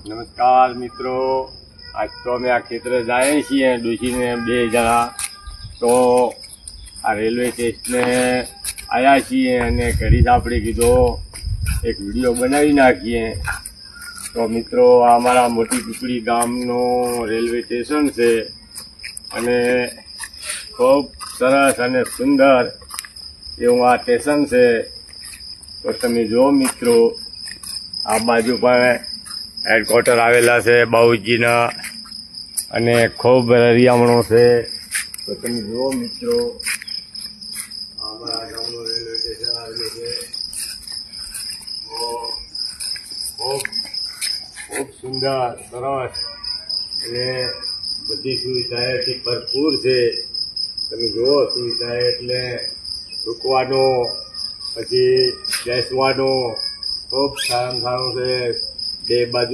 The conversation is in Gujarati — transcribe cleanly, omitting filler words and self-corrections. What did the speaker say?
નમસ્કાર મિત્રો, આજ તો અમે આ ખેતરે જઈએ છીએ ડૂસીને 2 જણા. તો આ રેલવે સ્ટેશને આવ્યા છીએ અને ઘડી આપણે કીધો એક વિડીયો બનાવી નાખીએ. તો મિત્રો, આ અમારા મોટી પીપળી ગામનો રેલવે સ્ટેશન છે અને ખૂબ સરસ અને સુંદર એવું આ સ્ટેશન છે. તો તમે જુઓ મિત્રો, આ બાજુ પણ હેડક્વાર્ટર આવેલા છે બાઉજીના અને ખૂબ હરિયામણો છે. તો તમે જુઓ મિત્રો, અમારા ગામનું રેલવે સ્ટેશન આવેલું છે. ખૂબ ખૂબ સુંદર સરસ અને બધી સુવિધાઓથી ભરપૂર છે. તમે જુઓ, સુવિધા એટલે રૂકવાનું, પછી બેસવાનું ખૂબ સારામાં સારું છે. 2 બાજુ